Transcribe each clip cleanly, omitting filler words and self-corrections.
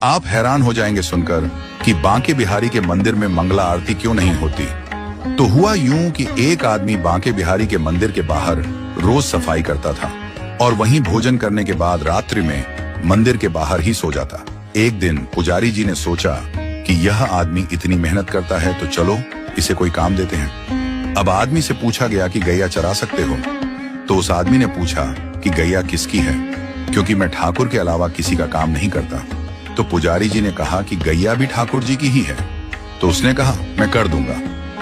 आप हैरान हो जाएंगे सुनकर कि बांके बिहारी के मंदिर में मंगला आरती क्यों नहीं होती। तो हुआ यूं कि एक आदमी बांके बिहारी के मंदिर के बाहर रोज सफाई करता था और वहीं भोजन करने के बाद रात्रि में मंदिर के बाहर ही सो जाता। एक दिन पुजारी जी ने सोचा कि यह आदमी इतनी मेहनत करता है तो चलो इसे कोई काम देते हैं। अब आदमी से पूछा गया कि गैया चरा सकते हो? तो उस आदमी ने पूछा कि गैया किसकी है, क्योंकि मैं ठाकुर के अलावा किसी का काम नहीं करता। तो पुजारी जी ने कहा कि गैया भी ठाकुर जी की ही है। तो उसने कहा मैं कर दूंगा।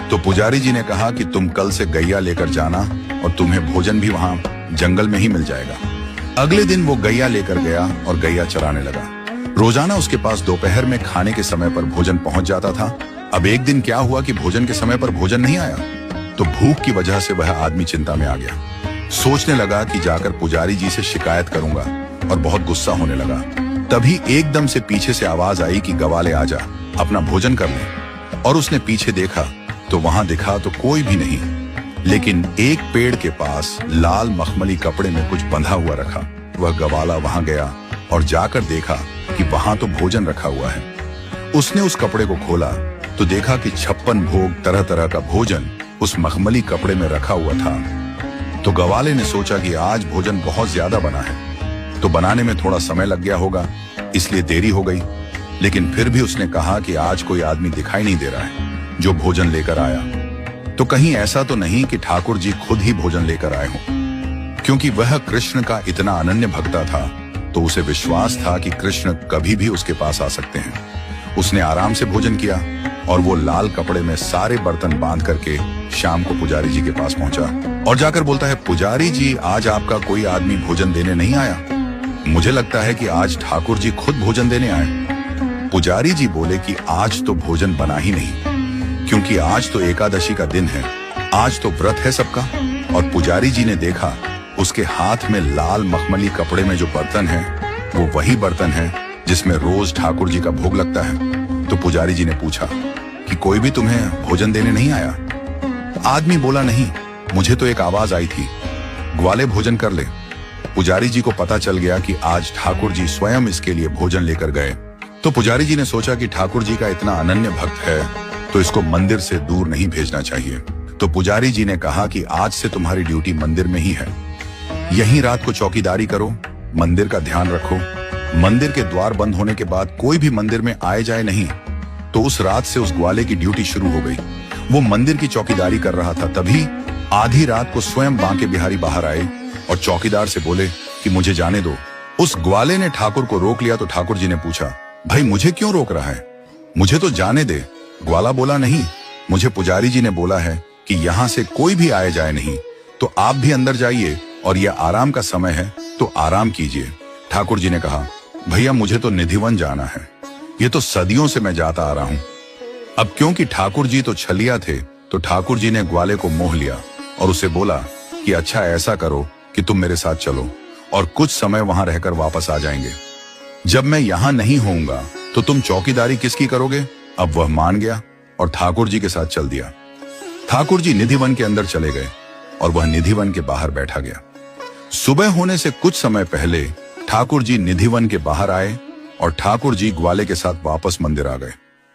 तो पुजारी जी ने कहा कि तुम कल से गैया लेकर जाना और तुम्हें भोजन भी वहां जंगल में ही मिल जाएगा। अगले दिन वो गैया लेकर गया और गैया चराने लगा। रोजाना उसके पास दोपहर में खाने के समय पर भोजन पहुंच जाता था। अब एक दिन क्या हुआ कि भोजन के समय पर भोजन नहीं आया, तो भूख की वजह से वह आदमी चिंता में आ गया। सोचने लगा कि जाकर पुजारी जी से शिकायत करूंगा और बहुत गुस्सा होने लगा। तभी एकदम से पीछे से आवाज आई कि गवाले आजा, अपना भोजन कर ले। और उसने पीछे देखा तो वहां दिखा तो कोई भी नहीं, लेकिन एक पेड़ के पास लाल मखमली कपड़े में कुछ बंधा हुआ रखा। वह गवाला वहां गया और जाकर देखा कि वहां तो भोजन रखा हुआ है। उसने उस कपड़े को खोला तो देखा कि 56 भोग तरह तरह का भोजन उस मखमली कपड़े में रखा हुआ था। तो गवाले ने सोचा कि आज भोजन बहुत ज्यादा बना है, तो बनाने में थोड़ा समय लग गया होगा, इसलिए देरी हो गई। लेकिन फिर भी उसने कहा कि आज कोई आदमी दिखाई नहीं दे रहा है जो भोजन लेकर आया, तो कहीं ऐसा तो नहीं कि ठाकुर जी खुद ही भोजन लेकर आए हों। क्योंकि वह कृष्ण का इतना अनन्य भक्ता था तो उसे विश्वास था कि कृष्ण कभी भी उसके पास आ सकते हैं। उसने आराम से भोजन किया और वो लाल कपड़े में सारे बर्तन बांध करके शाम को पुजारी जी के पास पहुंचा और जाकर बोलता है, पुजारी जी आज आपका कोई आदमी भोजन देने नहीं आया। मुझे लगता है कि आज ठाकुर जी खुद भोजन देने आए। पुजारी जी बोले कि आज तो भोजन बना ही नहीं, क्योंकि आज तो एकादशी का दिन है, आज तो व्रत है सबका। और पुजारी जी ने देखा उसके हाथ में लाल मखमली कपड़े में जो बर्तन है वो वही बर्तन है जिसमें रोज ठाकुर जी का भोग लगता है। तो पुजारी जी ने पूछा कि कोई भी तुम्हें भोजन देने नहीं आया? आदमी बोला नहीं, मुझे तो एक आवाज आई थी, ग्वाले भोजन कर ले। पुजारी जी को पता चल गया कि आज ठाकुर जी स्वयं इसके लिए भोजन लेकर गए। तो पुजारी जी ने सोचा कि ठाकुर जी का इतना अनन्य भक्त है तो इसको मंदिर से दूर नहीं भेजना चाहिए। तो पुजारी जी ने कहा कि आज से तुम्हारी ड्यूटी मंदिर में ही है, यहीं रात को चौकीदारी करो, मंदिर का ध्यान रखो। मंदिर के द्वार बंद होने के बाद कोई भी मंदिर में आए जाए नहीं। तो उस रात से उस ग्वाले की ड्यूटी शुरू हो गई। वो मंदिर की चौकीदारी कर रहा था, तभी आधी रात को स्वयं बांके बिहारी बाहर आए और चौकीदार से बोले कि मुझे जाने दो। उस ग्वाले ने ठाकुर को रोक लिया। तो ठाकुर जी ने पूछा, भाई मुझे क्यों रोक रहा है, मुझे तो जाने दे। ग्वाला बोला, नहीं, मुझे पुजारी जी ने बोला है कि यहाँ से कोई भी आए जाए नहीं, तो आप भी अंदर जाइए और यह आराम का समय है तो आराम कीजिए। ठाकुर जी ने कहा, भैया मुझे तो निधिवन जाना है, ये तो सदियों से मैं जाता आ रहा हूं। अब क्योंकि ठाकुर जी तो छलिया थे तो ठाकुर जी ने ग्वाले को मोह लिया और उसे बोला कि अच्छा ऐसा करो कि तुम मेरे साथ चलो और कुछ समय वहां रहकर वापस आ जाएंगे। जब मैं यहां नहीं होऊंगा तो तुम चौकीदारी किसकी करोगे? अब वह मान गया और ठाकुर जी के साथ चल दिया। ठाकुर जी निधिवन के अंदर चले गए और वह निधिवन के बाहर बैठा गया। सुबह होने से कुछ समय पहले ठाकुर जी निधिवन के बाहर आए और ठाकुर जी ग्वाले के साथ वापस मंदिर आ गए।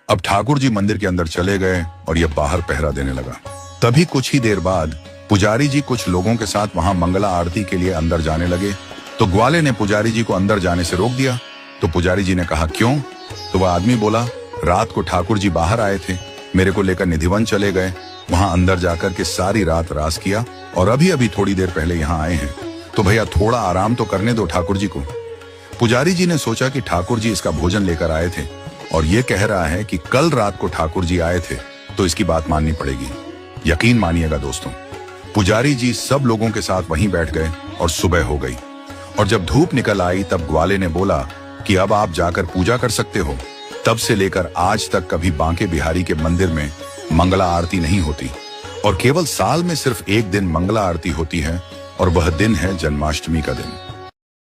अब ठाकुर जी मंदिर के अंदर चले गए और यह बाहर पहरा देने लगा। तभी कुछ ही देर बाद पुजारी जी कुछ लोगों के साथ वहां मंगला आरती के लिए अंदर जाने लगे। तो ग्वाले ने पुजारी जी को अंदर जाने से रोक दिया। तो पुजारी जी ने कहा, क्यों? तो वह आदमी बोला, रात को ठाकुर जी बाहर आए थे, मेरे को लेकर निधिवन चले गए, वहां अंदर जाकर के सारी रात रास किया और अभी अभी थोड़ी देर पहले यहाँ आए हैं, तो भैया थोड़ा आराम तो करने दो ठाकुर जी को। पुजारी जी ने सोचा कि ठाकुर जी इसका भोजन लेकर आए थे और ये कह रहा है कि कल रात को ठाकुर जी आए थे, तो इसकी बात माननी पड़ेगी। यकीन मानिएगा दोस्तों, पुजारी जी सब लोगों के साथ वहीं बैठ गए और सुबह हो गई। और जब धूप निकल आई तब ग्वाले ने बोला कि अब आप जाकर पूजा कर सकते हो। तब से लेकर आज तक कभी बांके बिहारी के मंदिर में मंगला आरती नहीं होती और केवल साल में सिर्फ एक दिन मंगला आरती होती है और वह दिन है जन्माष्टमी का दिन।